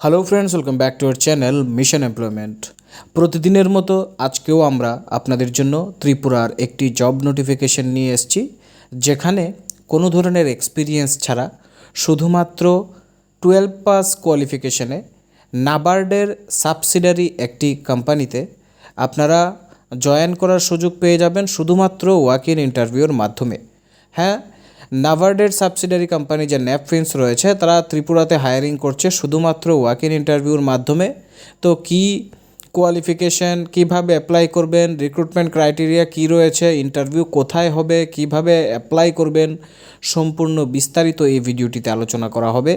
Hello friends, welcome back to our channel mission employment. প্রতিদিনের মতো আজকেও আমরা আপনাদের জন্য ত্রিপুরার একটি জব নোটিফিকেশন নিয়ে এসেছি, যেখানে কোনো ধরনের এক্সপিরিয়েন্স ছাড়া শুধুমাত্র 12 পাস কোয়ালিফিকেশনে নাবার্ডের সাবসিডারি একটি কোম্পানিতে আপনারা জয়েন করার সুযোগ পেয়ে যাবেন শুধুমাত্র ওয়াক ইন ইন্টারভিউর মাধ্যমে। হ্যাঁ, নাবার্ডের সাবসিডারি কোম্পানি যে ন্যাপফিন্স রয়েছে তারা ত্রিপুরাতে হায়ারিং করছে শুধুমাত্র ওয়াক ইন ইন্টারভিউর মাধ্যমে। তো কি কোয়ালিফিকেশন, কিভাবে অ্যাপ্লাই করবেন, রিক্রুটমেন্ট ক্রাইটেরিয়া কি রয়েছে, ইন্টারভিউ কোথায় হবে, কিভাবে অ্যাপ্লাই করবেন, সম্পূর্ণ বিস্তারিত এই ভিডিওটিতে আলোচনা করা হবে।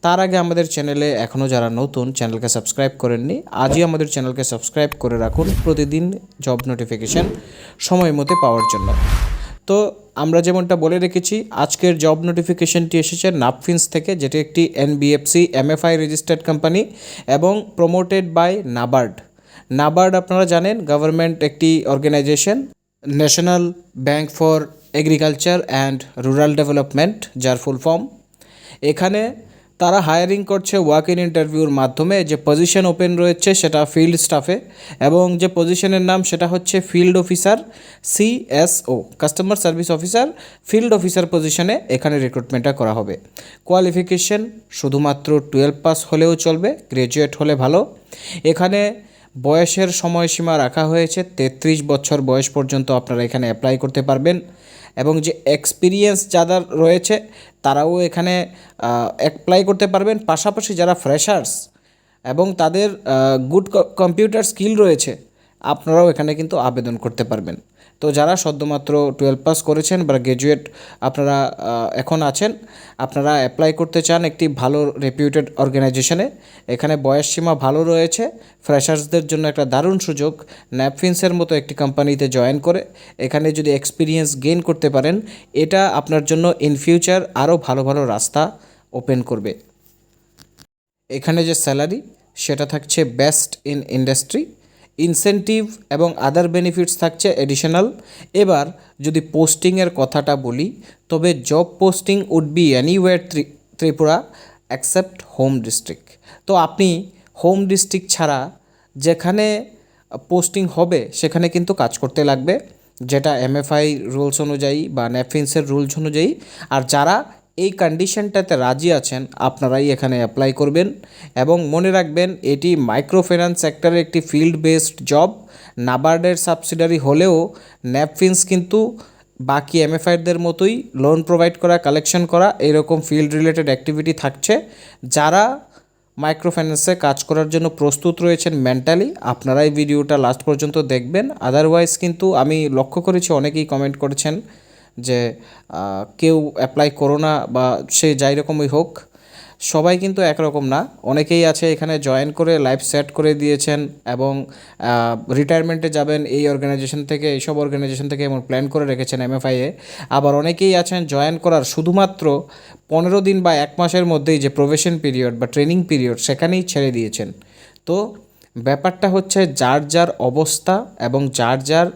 তার আগে আমাদের চ্যানেলে এখনও যারা নতুন, চ্যানেলকে সাবস্ক্রাইব করেননি, আজই আমাদের চ্যানেলকে সাবস্ক্রাইব করে রাখুন প্রতিদিন জব নোটিফিকেশান সময় মতো পাওয়ার জন্য। তো আমরা যেমনটা বলে রেখেছি, আজকের জব নোটিফিকেশনটি এসেছে নাপফিন্স থেকে, যেটি একটি এনবিএফসি এমএফআই রেজিস্টার্ড কোম্পানি এবং প্রমোটেড বাই নাবার্ড। নাবার্ড আপনারা জানেন গভর্নমেন্ট একটি organization, national bank for agriculture and rural development, যার ফুল ফর্ম। এখানে তারা হায়ারিং করছে ওয়াক ইন ইন্টারভিউর মাধ্যমে। যে পজিশন ওপেন রয়েছে সেটা ফিল্ড স্টাফে, এবং যে পজিশনের নাম সেটা হচ্ছে field officer, CSO, customer service officer, field officer পজিশনে এখানে রিক্রুটমেন্টটা করা হবে। কোয়ালিফিকেশন শুধুমাত্র 12 পাস হলেও চলবে, গ্র্যাজুয়েট হলে ভালো। এখানে বয়সের সময়সীমা রাখা হয়েছে 33 বছর বয়স পর্যন্ত আপনারা এখানে অ্যাপ্লাই করতে পারবেন, এবং যে এক্সপিরিয়েন্স যাদের রয়েছে তারাও এখানে অ্যাপ্লাই করতে পারবেন। পাশাপাশি যারা ফ্রেশার্স এবং তাদের গুড কম্পিউটার স্কিল রয়েছে, আপনারাও এখানে কিন্তু আবেদন করতে পারবেন। তো যারা সদ্যমাত্র 12 পাস করেছেন বা গ্র্যাজুয়েট আপনারা এখন আছেন, আপনারা অ্যাপ্লাই করতে চান একটি ভালো রেপিউটেড অর্গানাইজেশনে, এখানে বয়স সীমা ভালো রয়েছে, ফ্রেশার্সদের জন্য একটা দারুণ সুযোগ। ন্যাপফিন্সের মতো একটি কোম্পানিতে জয়েন করে এখানে যদি এক্সপিরিয়েন্স গেইন করতে পারেন, এটা আপনার জন্য ইন ফিউচার আরও ভালো ভালো রাস্তা ওপেন করবে। এখানে যে স্যালারি সেটা থাকছে বেস্ট ইন ইন্ডাস্ট্রি, ইনসেন্টিভ এবং আদার বেনিফিটস থাকছে এডিশনাল। এবার যদি পোস্টিংয়ের কথাটা বলি, তবে job posting would be anywhere Tripura accept home district. তো আপনি হোম ডিস্ট্রিক্ট ছাড়া যেখানে পোস্টিং হবে সেখানে কিন্তু কাজ করতে লাগবে, যেটা এমএফআই রুলস অনুযায়ী বা ন্যাপফিন্সের রুলস অনুযায়ী। আর যারা এই কন্ডিশনটাতে রাজি আছেন আপনারাই এখানে অ্যাপ্লাই করবেন। এবং মনে রাখবেন, এটি মাইক্রো ফাইন্যান্স সেক্টরের একটি ফিল্ড বেসড জব। নাবার্ডের সাবসিডারি হলেও ন্যাপফিন্স কিন্তু বাকি এমএফআইদের মতোই লোন প্রোভাইড করা, কালেকশন করা, এরকম ফিল্ড রিলেটেড অ্যাক্টিভিটি থাকছে। যারা মাইক্রো ফাইন্যান্সে কাজ করার জন্য প্রস্তুত রয়েছেন মেন্টালি, আপনারাই ভিডিওটা লাস্ট পর্যন্ত দেখবেন। আদারওয়াইজ কিন্তু আমি লক্ষ্য করেছি অনেকেই কমেন্ট করেছেন যে কেউ অ্যাপ্লাই করো না, বা সে যাই রকমই হোক, সবাই কিন্তু একরকম না। অনেকেই আছে এখানে জয়েন করে লাইফ সেট করে দিয়েছেন এবং রিটায়ারমেন্টে যাবেন এই অর্গানাইজেশন থেকে, এইসব অর্গানাইজেশন থেকে এমন প্ল্যান করে রেখেছেন এমএফআইয়ে। আবার অনেকেই আছেন জয়েন করার শুধুমাত্র 15 দিন বা 1 মাসের মধ্যেই যে প্রোবেশন পিরিয়ড বা ট্রেনিং পিরিয়ড সেখানেই ছেড়ে দিয়েছেন। তো ব্যাপারটা হচ্ছে যার যার অবস্থা এবং যার যার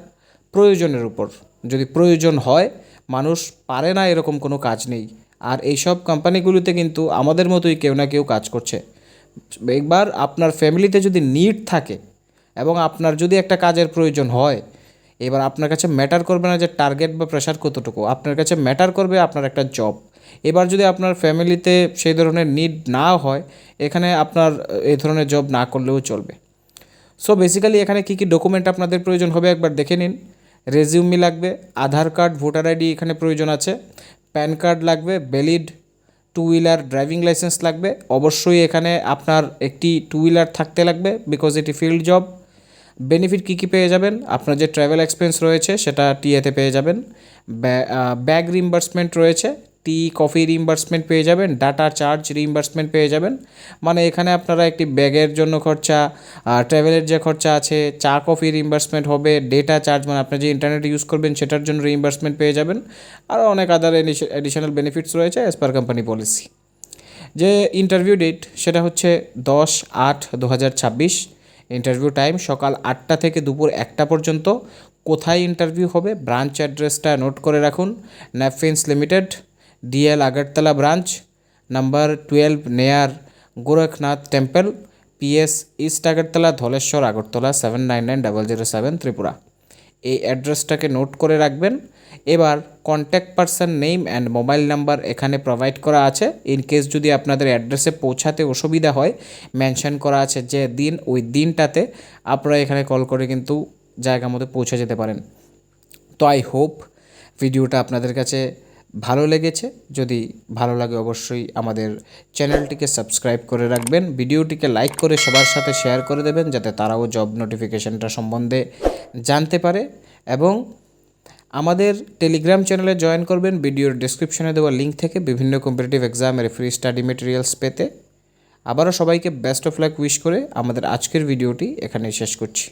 প্রয়োজনের উপর। যদি প্রয়োজন হয়, মানুষ পারে না এরকম কোনো কাজ নেই। আর এইসব কোম্পানিগুলোতে কিন্তু আমাদের মতোই কেউ না কেউ কাজ করছে। একবার আপনার ফ্যামিলিতে যদি নিড থাকে এবং আপনার যদি একটা কাজের প্রয়োজন হয়, এবার আপনার কাছে ম্যাটার করবে না যে টার্গেট বা প্রেশার কতটুকু, আপনার কাছে ম্যাটার করবে আপনার একটা জব। এবার যদি আপনার ফ্যামিলিতে সেই ধরনের নিড না হয়, এখানে আপনার এই ধরনের জব না করলেও চলবে। সো বেসিক্যালি এখানে কী কী ডকুমেন্ট আপনাদের প্রয়োজন হবে একবার দেখে নিন। রেজিউমি লাগবে, আধার কার্ড, ভোটার আইডি এখানে প্রয়োজন আছে, প্যান কার্ড লাগবে, ভ্যালিড 2 হুইলার ড্রাইভিং লাইসেন্স লাগবে। অবশ্যই এখানে আপনার একটি 2 হুইলার থাকতে লাগবে, বিকজ এটি ফিল্ড জব। বেনিফিট কী কী পেয়ে যাবেন, আপনার যে ট্রাভেল এক্সপেন্স রয়েছে সেটা টিএতে পেয়ে যাবেন, ব্যাগ রিইম্বার্সমেন্ট রয়েছে, টি কফি রিইম্বার্সমেন্ট পেয়ে যাবেন, ডাটা চার্জ রিইম্বার্সমেন্ট পেয়ে যাবেন। মানে এখানে আপনারা একটি ব্যাগের জন্য খরচা, ট্রাভেলের যে খরচা আছে, চা কফি রিইম্বার্সমেন্ট হবে, ডেটা চার্জ মানে আপনি যে ইন্টারনেট ইউজ করবেন সেটার জন্য রিইম্বার্সমেন্ট পেয়ে যাবেন। আরও অনেক আদার অ্যাডিশনাল বেনিফিটস রয়েছে অ্যাজ পার কোম্পানি পলিসি। যে ইন্টারভিউ ডেট সেটা হচ্ছে 10/8/2026। ইন্টারভিউ টাইম সকাল 8টা থেকে দুপুর 1টা পর্যন্ত। কোথায় ইন্টারভিউ হবে, ব্রাঞ্চ অ্যাড্রেসটা নোট করে রাখুন। ন্যাপফিন্স limited, DL Agartala branch, number 12 near Gorakhnath temple, PS east Agartala, Dhaleshwar, Agartala 799007 Tripura. এই অ্যাড্রেসটাকে নোট করে রাখবেন। এবার contact person name and mobile number এখানে প্রোভাইড করা আছে। ইন কেস যদি আপনাদের অ্যাড্রেসে পৌঁছাতে অসুবিধা হয়, মেনশন করা আছে যে দিন, ওই দিনটাতে আপনারা এখানে কল করে কিন্তু জায়গা মতো পৌঁছে যেতে পারেন। তো আই হোপ ভিডিওটা আপনাদের কাছে ভালো লেগেছে। যদি ভালো লাগে অবশ্যই আমাদের চ্যানেলটিকে সাবস্ক্রাইব করে রাখবেন, ভিডিওটিকে লাইক করে সবার সাথে শেয়ার করে দেবেন যাতে তারাও জব নোটিফিকেশনটা সম্বন্ধে জানতে পারে, এবং আমাদের টেলিগ্রাম চ্যানেলে জয়েন করবেন ভিডিওর ডেসক্রিপশনে দেওয়া লিঙ্ক থেকে বিভিন্ন কম্পিটিটিভ এক্সামের ফ্রি স্টাডি মেটেরিয়ালস পেতে। আবারও সবাইকে বেস্ট অফ লাক উইশ করে আমাদের আজকের ভিডিওটি এখানেই শেষ করছি।